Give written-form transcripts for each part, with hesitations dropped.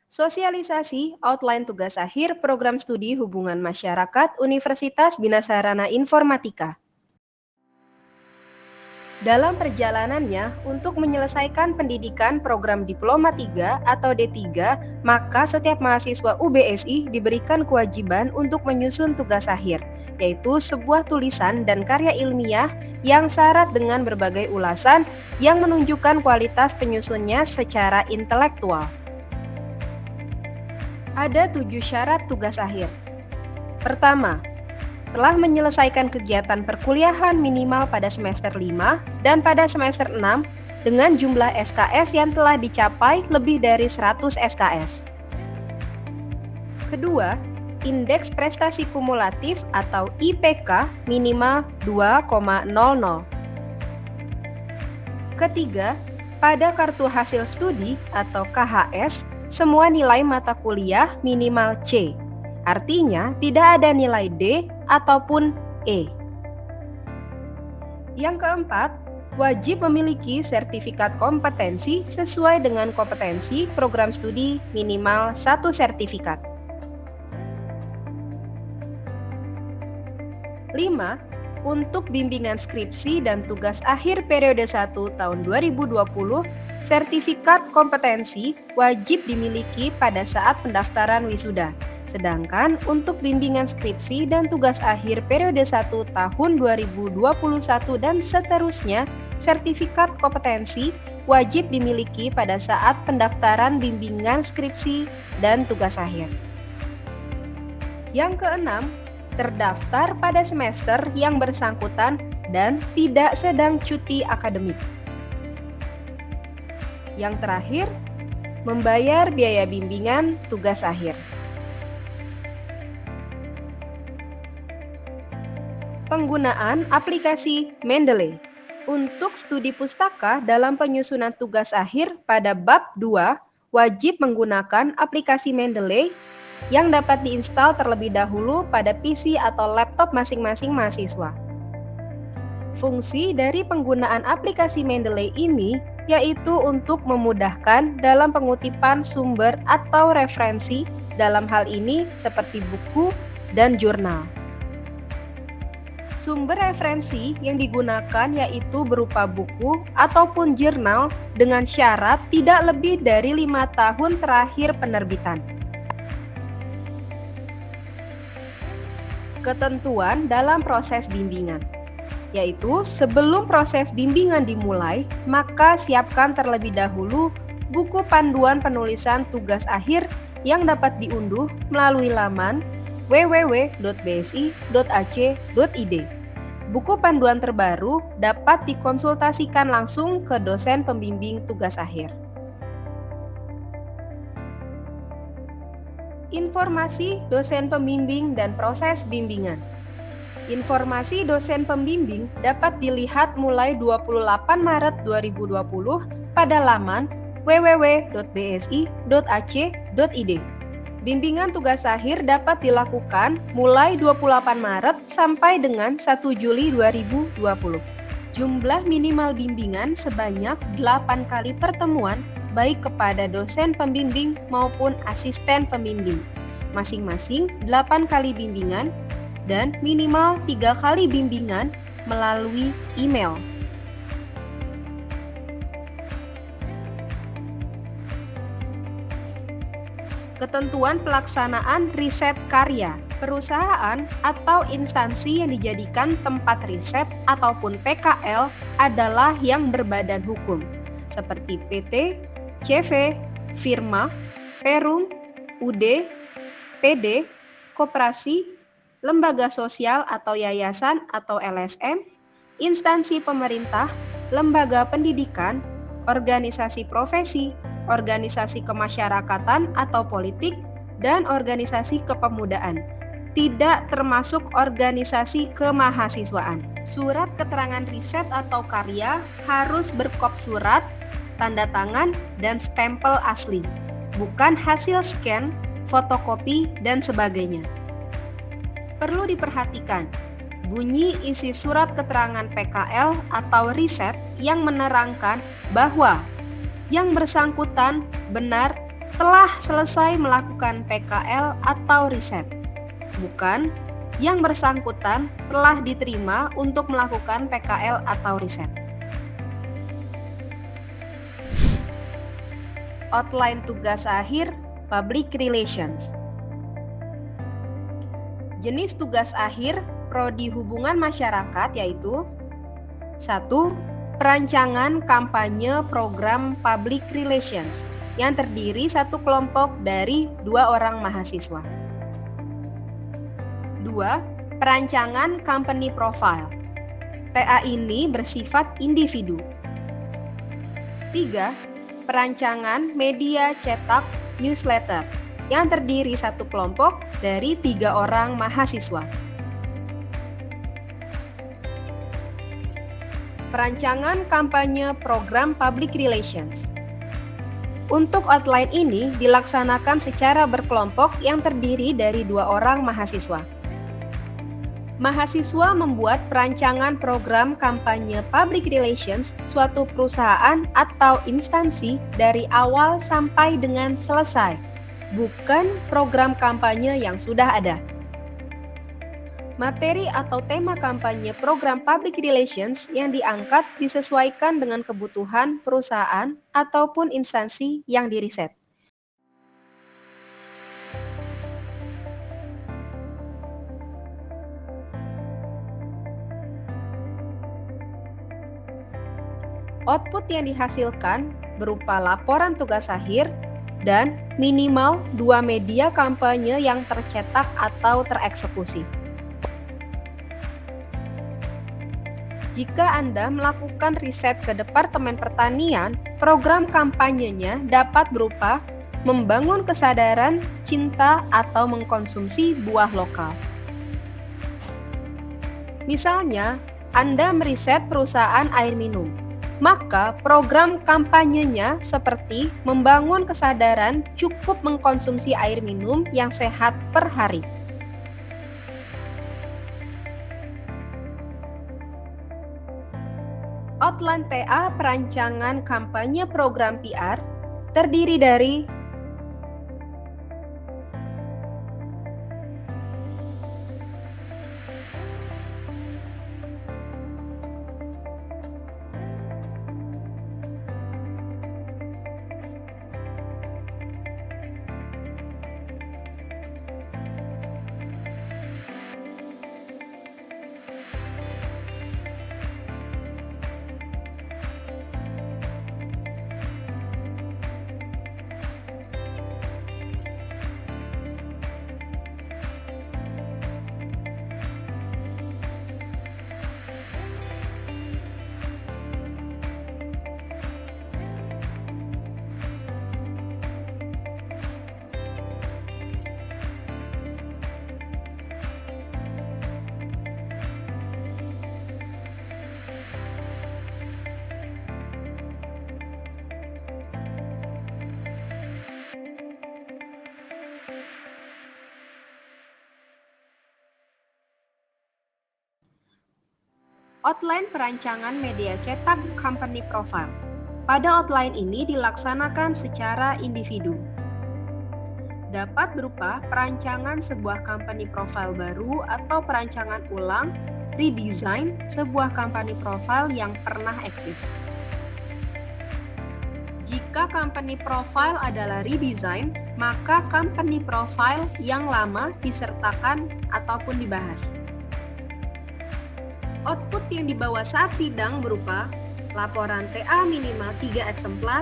Sosialisasi outline tugas akhir program studi hubungan masyarakat Universitas Bina Sarana Informatika. Dalam perjalanannya untuk menyelesaikan pendidikan program Diploma 3 atau D3, maka setiap mahasiswa UBSI diberikan kewajiban untuk menyusun tugas akhir, yaitu sebuah tulisan dan karya ilmiah yang syarat dengan berbagai ulasan yang menunjukkan kualitas penyusunnya secara intelektual. Ada 7 syarat tugas akhir. Pertama, telah menyelesaikan kegiatan perkuliahan minimal pada semester 5 dan pada semester 6 dengan jumlah SKS yang telah dicapai lebih dari 100 SKS. Kedua, indeks prestasi kumulatif atau IPK minimal 2,00. Ketiga, pada kartu hasil studi atau KHS, semua nilai mata kuliah minimal C. Artinya, tidak ada nilai D ataupun E. Yang keempat, wajib memiliki sertifikat kompetensi sesuai dengan kompetensi program studi minimal 1 sertifikat. 5. Untuk bimbingan skripsi dan tugas akhir periode 1 tahun 2020, sertifikat kompetensi wajib dimiliki pada saat pendaftaran wisuda. Sedangkan untuk bimbingan skripsi dan tugas akhir periode 1 tahun 2021 dan seterusnya, sertifikat kompetensi wajib dimiliki pada saat pendaftaran bimbingan skripsi dan tugas akhir. Yang keenam, terdaftar pada semester yang bersangkutan dan tidak sedang cuti akademik. Yang terakhir, membayar biaya bimbingan tugas akhir. Penggunaan aplikasi Mendeley. Untuk studi pustaka dalam penyusunan tugas akhir pada bab 2, wajib menggunakan aplikasi Mendeley yang dapat diinstal terlebih dahulu pada PC atau laptop masing-masing mahasiswa. Fungsi dari penggunaan aplikasi Mendeley ini yaitu untuk memudahkan dalam pengutipan sumber atau referensi, dalam hal ini seperti buku dan jurnal. Sumber referensi yang digunakan yaitu berupa buku ataupun jurnal dengan syarat tidak lebih dari 5 tahun terakhir penerbitan. Ketentuan dalam proses bimbingan, yaitu sebelum proses bimbingan dimulai, maka siapkan terlebih dahulu buku panduan penulisan tugas akhir yang dapat diunduh melalui laman www.bsi.ac.id. Buku panduan terbaru dapat dikonsultasikan langsung ke dosen pembimbing tugas akhir. Informasi dosen pembimbing dan proses bimbingan. Informasi dosen pembimbing dapat dilihat mulai 28 Maret 2020 pada laman www.bsi.ac.id. Bimbingan tugas akhir dapat dilakukan mulai 28 Maret sampai dengan 1 Juli 2020. Jumlah minimal bimbingan sebanyak 8 kali pertemuan baik kepada dosen pembimbing maupun asisten pembimbing. Masing-masing 8 kali bimbingan dan minimal 3 kali bimbingan melalui email. Ketentuan pelaksanaan riset karya. Perusahaan atau instansi yang dijadikan tempat riset ataupun PKL adalah yang berbadan hukum, seperti PT, CV, firma, perum, UD, PD, koperasi, lembaga sosial atau yayasan atau LSM, instansi pemerintah, lembaga pendidikan, organisasi profesi, organisasi kemasyarakatan atau politik, dan organisasi kepemudaan. Tidak termasuk organisasi kemahasiswaan. Surat keterangan riset atau karya harus berkop surat, tanda tangan, dan stempel asli, bukan hasil scan, fotokopi, dan sebagainya. Perlu diperhatikan, bunyi isi surat keterangan PKL atau riset yang menerangkan bahwa yang bersangkutan benar telah selesai melakukan PKL atau riset, bukan yang bersangkutan telah diterima untuk melakukan PKL atau riset. Outline tugas akhir Public Relations. Jenis tugas akhir Prodi Hubungan Masyarakat yaitu 1. Perancangan kampanye program Public Relations yang terdiri satu kelompok dari 2 orang mahasiswa. 2. Perancangan company profile. TA ini bersifat individu. 3. Perancangan media cetak newsletter yang terdiri satu kelompok dari 3 orang mahasiswa. Perancangan kampanye program Public Relations. Untuk outline ini dilaksanakan secara berkelompok yang terdiri dari 2 orang mahasiswa. Mahasiswa membuat perancangan program kampanye Public Relations suatu perusahaan atau instansi dari awal sampai dengan selesai, bukan program kampanye yang sudah ada. Materi atau tema kampanye program Public Relations yang diangkat disesuaikan dengan kebutuhan perusahaan ataupun instansi yang diriset. Output yang dihasilkan berupa laporan tugas akhir dan minimal 2 media kampanye yang tercetak atau tereksekusi. Jika Anda melakukan riset ke Departemen Pertanian, program kampanyenya dapat berupa membangun kesadaran cinta atau mengkonsumsi buah lokal. Misalnya, Anda meriset perusahaan air minum, maka program kampanyenya seperti membangun kesadaran cukup mengkonsumsi air minum yang sehat per hari. Outline TA perancangan kampanye program PR terdiri dari outline perancangan media cetak company profile. Pada outline ini dilaksanakan secara individu. Dapat berupa perancangan sebuah company profile baru atau perancangan ulang, redesign sebuah company profile yang pernah eksis. Jika company profile adalah redesign, maka company profile yang lama disertakan ataupun dibahas. Output yang dibawa saat sidang berupa laporan TA minimal 3 eksemplar,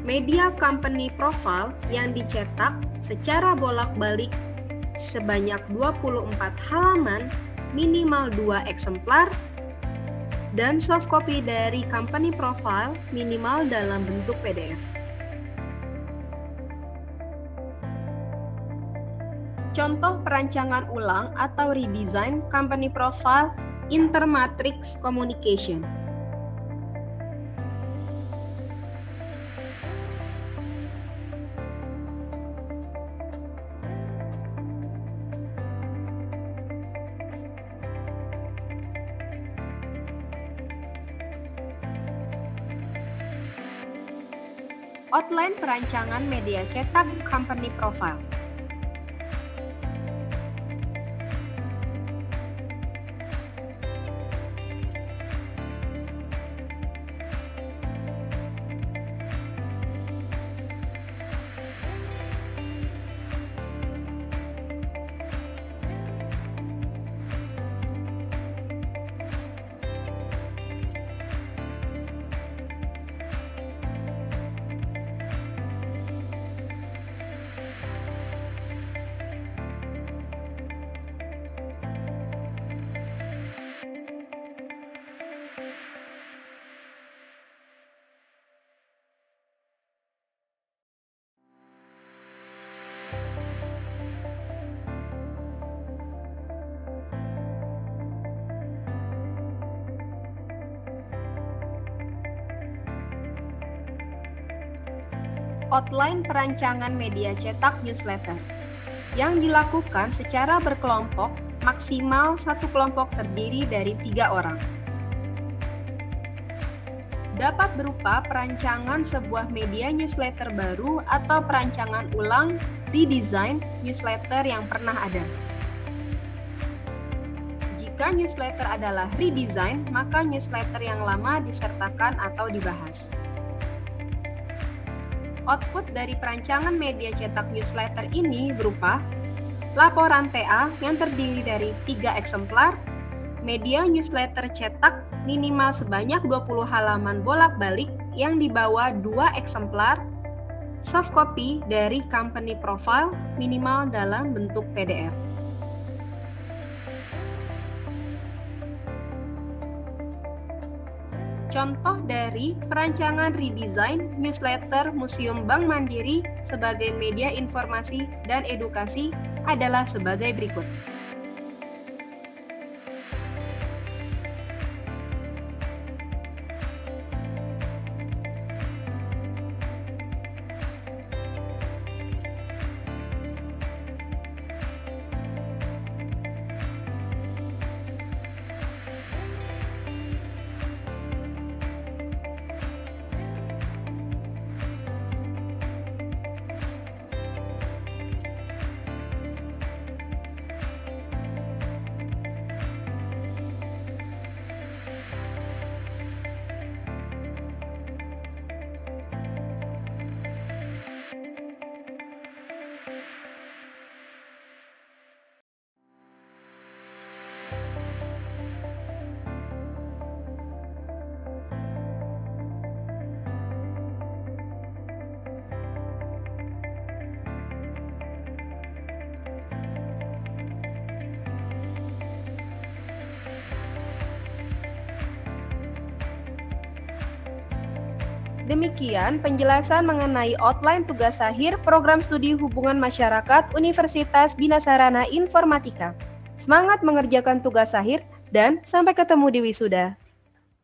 media company profile yang dicetak secara bolak-balik sebanyak 24 halaman minimal 2 eksemplar, dan soft copy dari company profile minimal dalam bentuk PDF. Contoh perancangan ulang atau redesign company profile intermatrix communication. Outline perancangan media cetak company profile. Outline perancangan media cetak newsletter yang dilakukan secara berkelompok, maksimal satu kelompok terdiri dari 3 orang. Dapat berupa perancangan sebuah media newsletter baru atau perancangan ulang redesign newsletter yang pernah ada. Jika newsletter adalah redesign, maka newsletter yang lama disertakan atau dibahas. Output dari perancangan media cetak newsletter ini berupa laporan TA yang terdiri dari 3 eksemplar, media newsletter cetak minimal sebanyak 20 halaman bolak-balik yang dibawa 2 eksemplar, soft copy dari company profile minimal dalam bentuk PDF. Contoh dari perancangan redesign newsletter Museum Bank Mandiri sebagai media informasi dan edukasi adalah sebagai berikut. Demikian penjelasan mengenai outline tugas akhir Program Studi Hubungan Masyarakat Universitas Bina Sarana Informatika. Semangat mengerjakan tugas akhir dan sampai ketemu di wisuda.